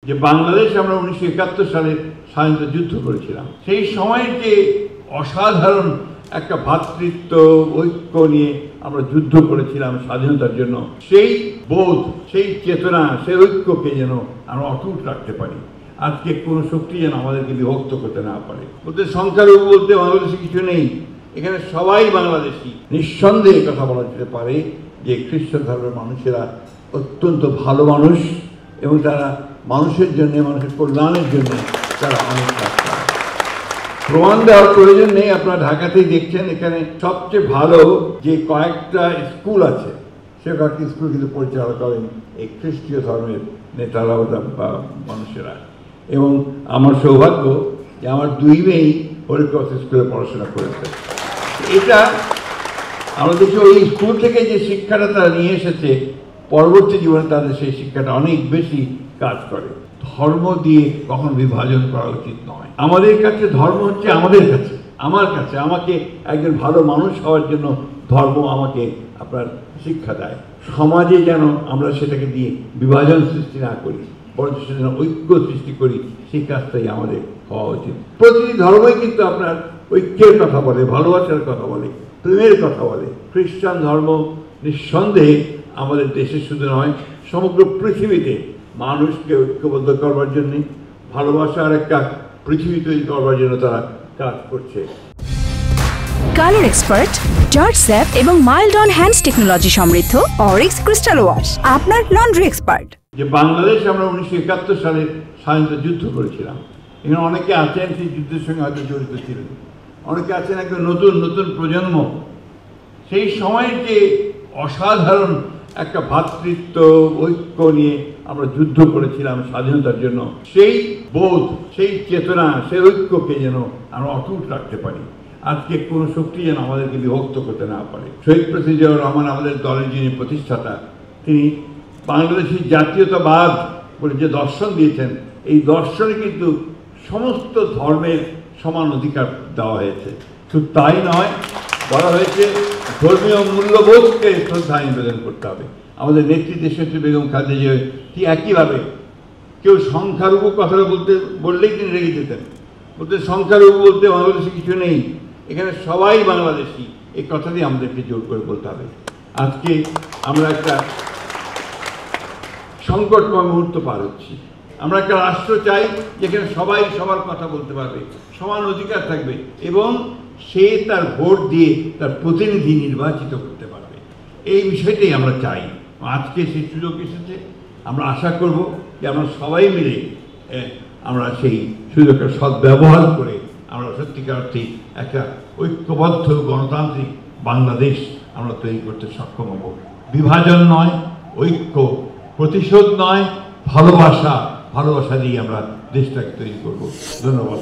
যে বাংলাদেশ আমরা 1971 সালে স্বাধীনতা যুদ্ধ করেছিলাম, সেই সময়ের যে অসাধারণ একটা ভ্রাতৃত্ব ঐক্য নিয়ে আমরা যুদ্ধ করেছিলাম স্বাধীনতার জন্য, সেই বোধ, সেই চেতনা, সেই ঐক্যকে যেন আমরা অটুট রাখতে পারি। আজকে কোনো শক্তি যেন আমাদেরকে বিভক্ত করতে না পারে। বলতে সংখ্যালঘু বলতে বাংলাদেশে কিছু নেই, এখানে সবাই বাংলাদেশি। নিঃসন্দেহে কথা বলা যেতে পারে যে খ্রিস্টান ধর্মের মানুষেরা অত্যন্ত ভালো মানুষ এবং তারা মানুষের জন্য, মানুষের কল্যাণের জন্য তারা অনেক কাজ করে। প্রমাণ দেওয়ার প্রয়োজন নেই, আপনারা ঢাকাতেই দেখছেন এখানে সবচেয়ে ভালো যে কয়েকটা স্কুল আছে, সে কয়েকটি স্কুল কিন্তু পরিচালনা করেন এই খ্রিস্টীয় ধর্মের নেতারা বা মানুষেরা। এবং আমার সৌভাগ্য যে আমার দুই মেয়েই হরিক্রস স্কুলে পড়াশোনা করেছে। এটা আমাদের দেশে ওই স্কুল থেকে যে শিক্ষাটা তারা নিয়ে এসেছে, পরবর্তী জীবনে তাদের সেই শিক্ষাটা অনেক বেশি কাজ করে। ধর্ম দিয়ে কখনো বিভাজন করা উচিত নয়। আমাদের কাছে ধর্ম হচ্ছে আমার কাছে আমাকে একজন ভালো মানুষ হওয়ার জন্য ধর্ম আমাকে আপনার শিক্ষা দেয়। সমাজে যেন আমরা সেটাকে দিয়ে বিভাজন সৃষ্টি না করি, বরঞ্চ সেজন্য ঐক্য সৃষ্টি করি, সেই কাজটাই আমাদের হওয়া উচিত। প্রতিটি ধর্মই কিন্তু আপনার ঐক্যের কথা বলে, ভালোবাসার কথা বলে, প্রেমের কথা বলে। খ্রিস্টান ধর্ম নিঃসন্দেহে আমাদের দেশে শুধু নয়, সমগ্র পৃথিবীতে মানুষকে ঐক্যবদ্ধ করবার জন্য, ভালোবাসার একটা পৃথিবী তৈরি করবার জন্য তারা কাজ করছে। কালার এক্সপার্ট, জর্জ স্যাপ এবং মাইল্ড অন হ্যান্ডস টেকনোলজি সমৃদ্ধ অরিক্স ক্রিস্টাল ওয়াশ আপনার লন্ড্রি এক্সপার্ট। যে বাংলাদেশ আমরা 1971 সালে স্বাধীনতা যুদ্ধ করেছিলাম, এখানে অনেকে আছেন সেই যুদ্ধের সঙ্গে হয়তো জড়িত ছিলেন, অনেকে আছেন একদম নতুন প্রজন্ম। সেই সময়ের যে অসাধারণ একটা ভ্রাতৃত্ব ঐক্য নিয়ে আমরা যুদ্ধ করেছিলাম স্বাধীনতার জন্য, সেই বোধ, সেই চেতনা, সেই ঐক্যকে যেন আমরা অটুট রাখতে পারি। আজকে কোনো শক্তি যেন আমাদেরকে বিভক্ত করতে না পারে। শহীদ প্রেসিডেন্ট জিয়াউর রহমান আমাদের দলের যিনি প্রতিষ্ঠাতা, তিনি বাংলাদেশি জাতীয়তাবাদ বলে যে দর্শন দিয়েছেন, এই দর্শনে কিন্তু সমস্ত ধর্মের সমান অধিকার দেওয়া হয়েছে। শুধু তাই নয়, বলা হয়েছে ধর্মীয় মূল্যবোধকে শ্রদ্ধা নিবেদন করতে হবে। আমাদের নেত্রী দেশনেত্রী বেগম খালেদা জিয়া ঠিক একইভাবে, কেউ সংখ্যালঘু কথাটা বললেই তিনি রেগে যেতেন, বলতে সংখ্যালঘু বলতে বাংলাদেশে কিছু নেই, এখানে সবাই বাংলাদেশি, এই কথাটি আমাদেরকে জোর করে বলতে হবে। আজকে আমরা একটা সংকটময় মুহূর্ত পার হচ্ছি। আমরা একটা রাষ্ট্র চাই যেখানে সবাই সবার কথা বলতে পারবে, সমান অধিকার থাকবে এবং সে তার ভোট দিয়ে তার প্রতিনিধি নির্বাচিত করতে পারবে। এই বিষয়টাই আমরা চাই। আজকে সেই সুযোগ এসেছে, আমরা আশা করব যে আমরা সবাই মিলে আমরা সেই সুযোগের সদ্ব্যবহার করে আমরা সত্যিকার অর্থে একটা ঐক্যবদ্ধ গণতান্ত্রিক বাংলাদেশ আমরা তৈরি করতে সক্ষম হব। বিভাজন নয়, ঐক্য, প্রতিশোধ নয়, ভালোবাসা দিয়ে আমরা দেশটাকে তৈরি করব। ধন্যবাদ।